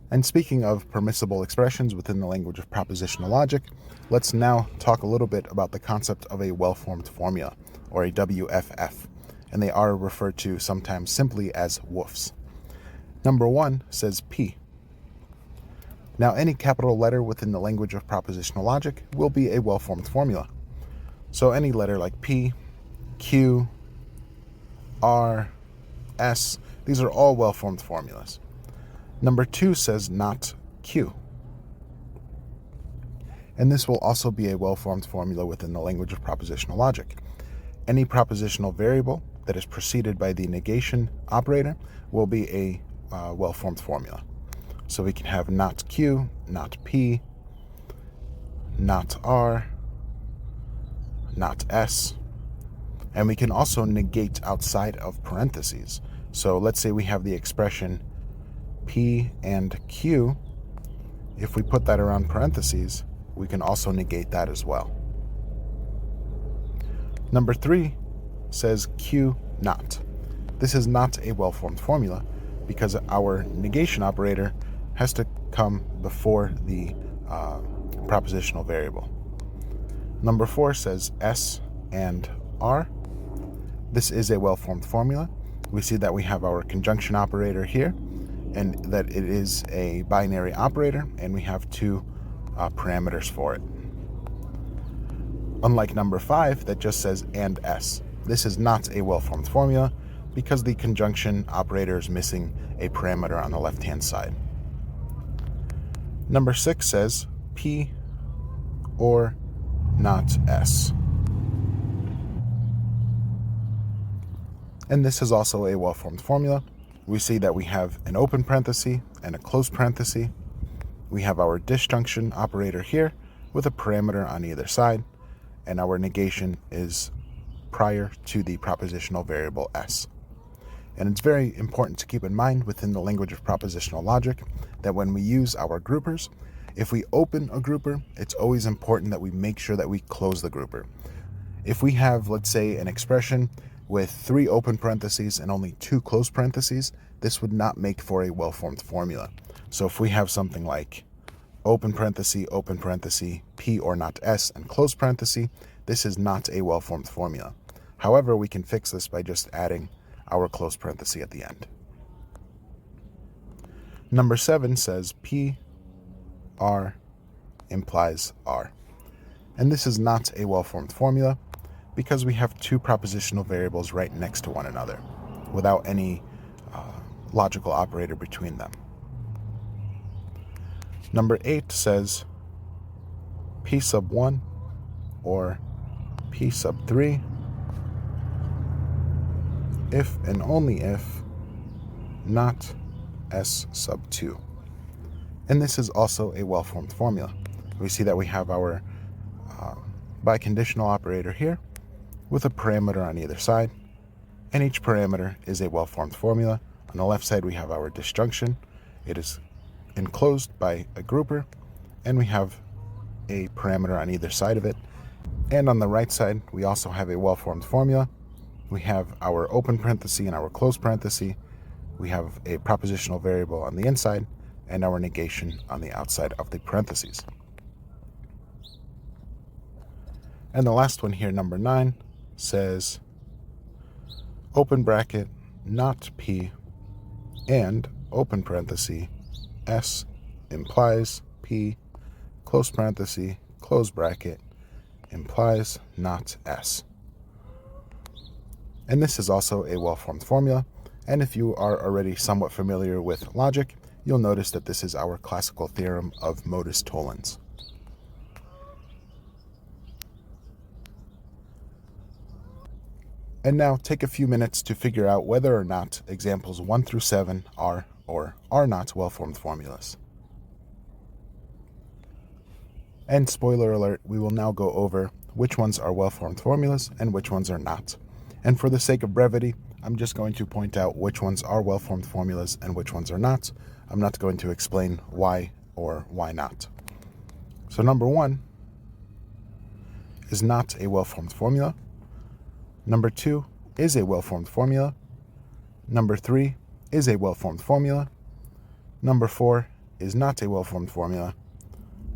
And speaking of permissible expressions within the language of propositional logic, let's now talk a little bit about the concept of a well-formed formula, or a WFF, and they are referred to sometimes simply as WOFs. Number 1 says P. Now, any capital letter within the language of propositional logic will be a well-formed formula. So any letter like P, Q, R, S, these are all well-formed formulas. Number 2 says not Q. And this will also be a well-formed formula within the language of propositional logic. Any propositional variable that is preceded by the negation operator will be a well-formed formula. So we can have not Q, not P, not R, not S, and we can also negate outside of parentheses. So let's say we have the expression P and Q. If we put that around parentheses, we can also negate that as well. Number 3 says Q not. This is not a well-formed formula because our negation operator has to come before the propositional variable. Number 4 says S and R. This is a well-formed formula. We see that we have our conjunction operator here, and that it is a binary operator, and we have 2 parameters for it. Unlike number 5 that just says and S. This is not a well-formed formula because the conjunction operator is missing a parameter on the left-hand side. Number 6 says P or not S. And this is also a well-formed formula. We see that we have an open parenthesis and a closed parenthesis. We have our disjunction operator here with a parameter on either side, and our negation is prior to the propositional variable S. And it's very important to keep in mind within the language of propositional logic that when we use our groupers, if we open a grouper, it's always important that we make sure that we close the grouper. If we have, let's say, an expression with 3 open parentheses and only 2 closed parentheses, this would not make for a well-formed formula. So if we have something like open parenthesis, P or not S, and close parenthesis, this is not a well-formed formula. However, we can fix this by just adding our close parenthesis at the end. Number 7 says P, R implies R. And this is not a well-formed formula because we have 2 propositional variables right next to one another without any logical operator between them. Number 8 says P sub 1 or P sub 3 if and only if not S sub 2. And this is also a well-formed formula. We see that we have our biconditional operator here with a parameter on either side, and each parameter is a well-formed formula. On the left side we have our disjunction. It is enclosed by a grouper, and we have a parameter on either side of it. And on the right side we also have a well-formed formula. We have our open parenthesis and our closed parenthesis. We have a propositional variable on the inside and our negation on the outside of the parentheses. And the last one here, number 9, says open bracket not P and open parenthesis S implies P, close parenthesis, close bracket, implies not S. And this is also a well-formed formula, and if you are already somewhat familiar with logic, you'll notice that this is our classical theorem of modus tollens. And now take a few minutes to figure out whether or not examples 1 through 7 are or are not well-formed formulas. And spoiler alert, we will now go over which ones are well-formed formulas and which ones are not. And for the sake of brevity, I'm just going to point out which ones are well-formed formulas and which ones are not. I'm not going to explain why or why not. So number 1 is not a well-formed formula. Number 2 is a well-formed formula. Number 3 is a well-formed formula. Number 4 is not a well-formed formula.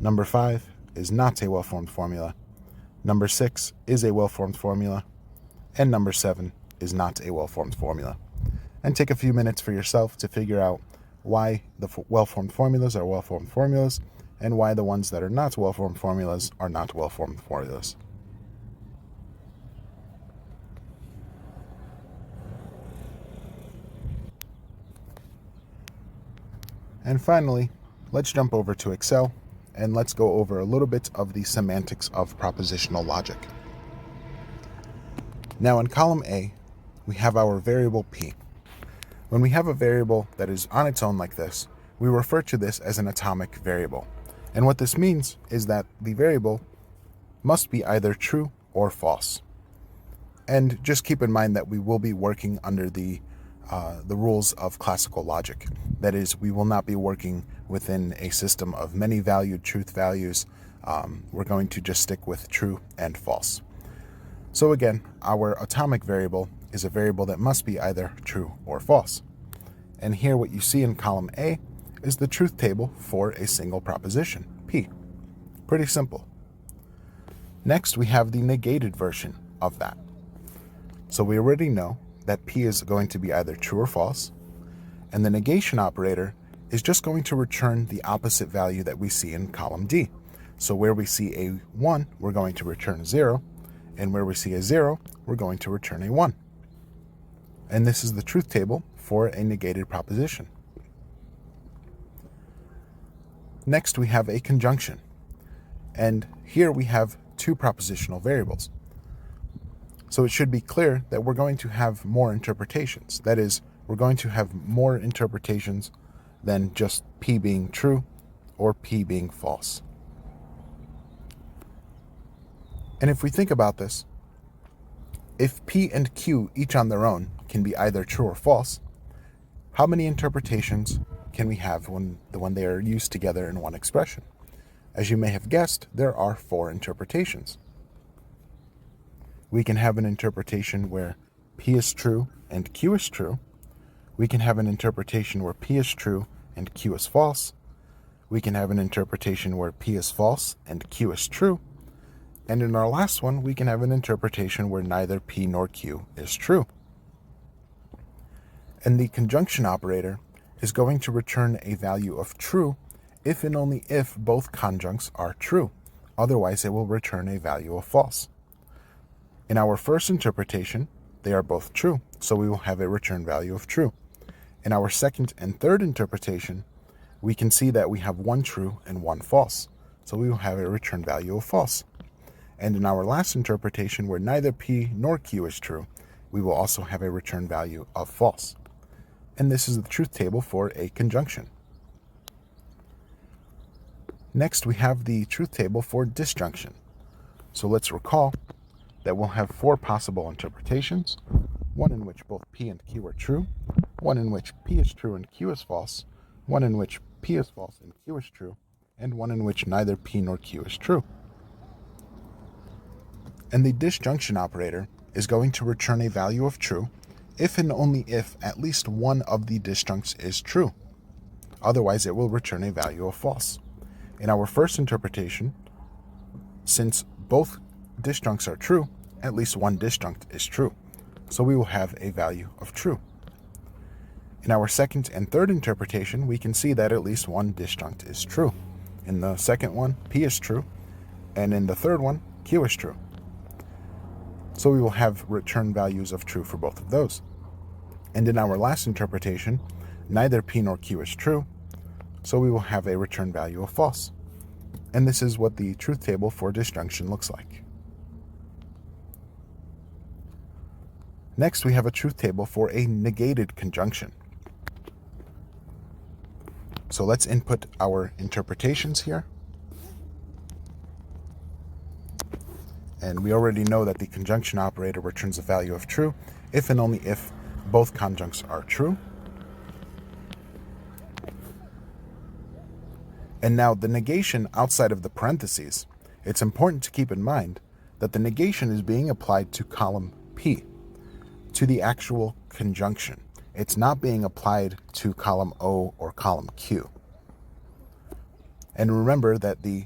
Number 5 is not a well-formed formula. Number 6 is a well-formed formula. And number 7 is not a well-formed formula. And take a few minutes for yourself to figure out why the well-formed formulas are well-formed formulas and why the ones that are not well-formed formulas are not well-formed formulas. And finally, let's jump over to Excel and let's go over a little bit of the semantics of propositional logic. Now in column A, we have our variable P. When we have a variable that is on its own like this, we refer to this as an atomic variable. And what this means is that the variable must be either true or false. And just keep in mind that we will be working under the rules of classical logic. That is, we will not be working within a system of many valued truth values. We're going to just stick with true and false. So again, our atomic variable is a variable that must be either true or false. And here what you see in column A is the truth table for a single proposition, P. Pretty simple. Next, we have the negated version of that. So we already know that P is going to be either true or false, and the negation operator is just going to return the opposite value that we see in column D. So where we see a 1, we're going to return a 0, and where we see a 0, we're going to return a 1. And this is the truth table for a negated proposition. Next, we have a conjunction. And here we have two propositional variables. So it should be clear that we're going to have more interpretations. That is, we're going to have more interpretations than just P being true or P being false. And if we think about this, if P and Q each on their own can be either true or false, how many interpretations can we have when they are used together in one expression? As you may have guessed, there are 4 interpretations. We can have an interpretation where P is true and Q is true. We can have an interpretation where P is true and Q is false. We can have an interpretation where P is false and Q is true. And in our last one, we can have an interpretation where neither P nor Q is true. And the conjunction operator is going to return a value of true if and only if both conjuncts are true. Otherwise, it will return a value of false. In our first interpretation, they are both true, so we will have a return value of true. In our second and third interpretation, we can see that we have 1 true and 1 false, so we will have a return value of false. And in our last interpretation, where neither P nor Q is true, we will also have a return value of false. And this is the truth table for a conjunction. Next, we have the truth table for disjunction. So let's recall that we'll have 4 possible interpretations, one in which both P and Q are true, one in which P is true and Q is false, one in which P is false and Q is true, and one in which neither P nor Q is true. And the disjunction operator is going to return a value of true if and only if at least one of the disjuncts is true. Otherwise, it will return a value of false. In our first interpretation, since both disjuncts are true, at least one disjunct is true. So we will have a value of true. In our second and third interpretation, we can see that at least one disjunct is true. In the second one, P is true, and in the third one, Q is true. So we will have return values of true for both of those. And in our last interpretation, neither P nor Q is true, so we will have a return value of false. And this is what the truth table for disjunction looks like. Next, we have a truth table for a negated conjunction. So let's input our interpretations here. And we already know that the conjunction operator returns a value of true if and only if both conjuncts are true. And now the negation outside of the parentheses, it's important to keep in mind that the negation is being applied to column P, to the actual conjunction. It's not being applied to column O or column Q. And remember that the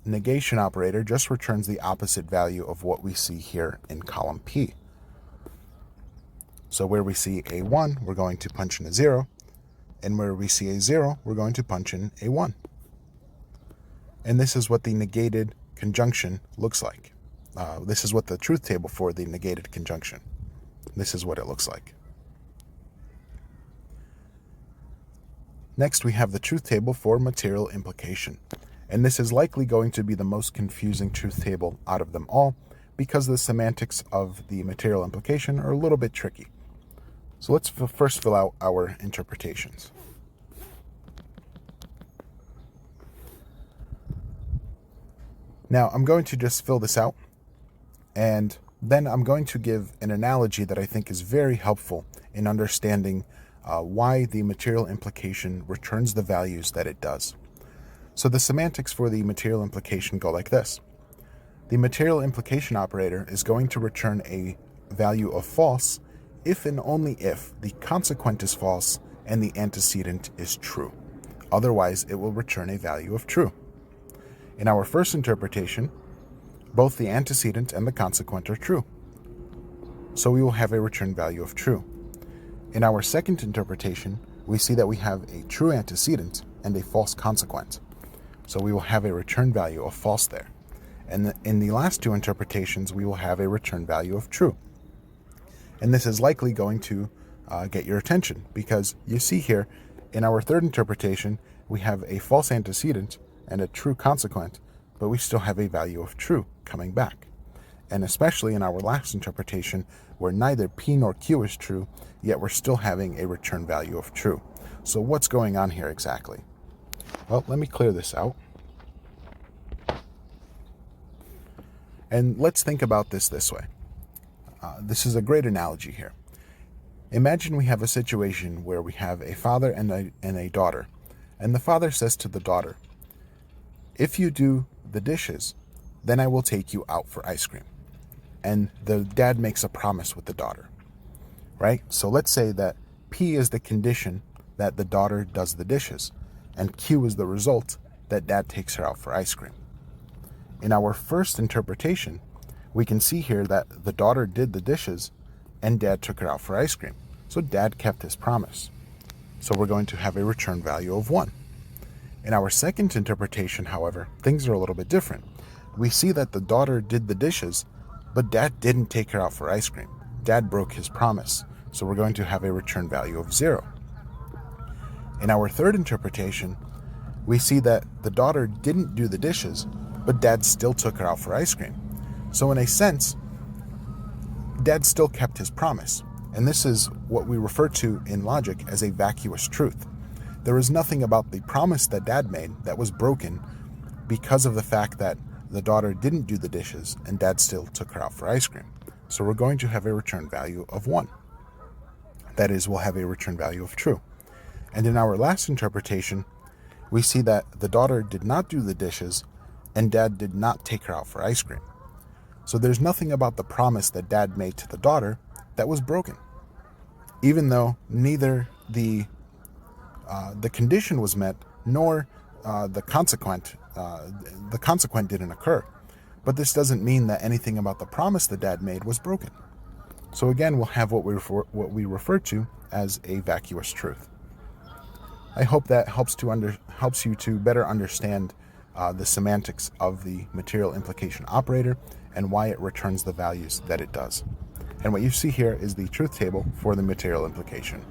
negation operator just returns the opposite value of what we see here in column P. So where we see a 1, we're going to punch in a 0, and where we see a 0, we're going to punch in a 1. And this is what the negated conjunction looks like. This is what the truth table for the negated conjunction. This is what it looks like. Next, we have the truth table for material implication. And this is likely going to be the most confusing truth table out of them all because the semantics of the material implication are a little bit tricky. So let's first fill out our interpretations. Now, I'm going to just fill this out, and then I'm going to give an analogy that I think is very helpful in understanding why the material implication returns the values that it does. So the semantics for the material implication go like this. The material implication operator is going to return a value of false if and only if the consequent is false and the antecedent is true. Otherwise, it will return a value of true. In our first interpretation, both the antecedent and the consequent are true. So we will have a return value of true. In our second interpretation, we see that we have a true antecedent and a false consequent. So we will have a return value of false there. And in the last two interpretations, we will have a return value of true. And this is likely going to get your attention because you see here in our third interpretation, we have a false antecedent and a true consequent, but we still have a value of true coming back. And especially in our last interpretation, where neither P nor Q is true, yet we're still having a return value of true. So what's going on here exactly? Well, let me clear this out. And let's think about this way. This is a great analogy here. Imagine we have a situation where we have a father and a daughter, and the father says to the daughter, "If you do the dishes, then I will take you out for ice cream." And the dad makes a promise with the daughter, right? So let's say that P is the condition that the daughter does the dishes, and Q is the result that dad takes her out for ice cream. In our first interpretation, we can see here that the daughter did the dishes and dad took her out for ice cream. So dad kept his promise. So we're going to have a return value of 1. In our second interpretation, however, things are a little bit different. We see that the daughter did the dishes, but dad didn't take her out for ice cream. Dad broke his promise. So we're going to have a return value of 0. In our third interpretation, we see that the daughter didn't do the dishes, but dad still took her out for ice cream. So in a sense, dad still kept his promise. And this is what we refer to in logic as a vacuous truth. There is nothing about the promise that dad made that was broken because of the fact that the daughter didn't do the dishes and dad still took her out for ice cream. So we're going to have a return value of 1. That is, we'll have a return value of true. And in our last interpretation, we see that the daughter did not do the dishes and dad did not take her out for ice cream. So there's nothing about the promise that dad made to the daughter that was broken. Even though neither the condition was met nor the consequent didn't occur. But this doesn't mean that anything about the promise that dad made was broken. So again, we'll have what we refer to as a vacuous truth. I hope that helps you to better understand the semantics of the material implication operator and why it returns the values that it does. And what you see here is the truth table for the material implication.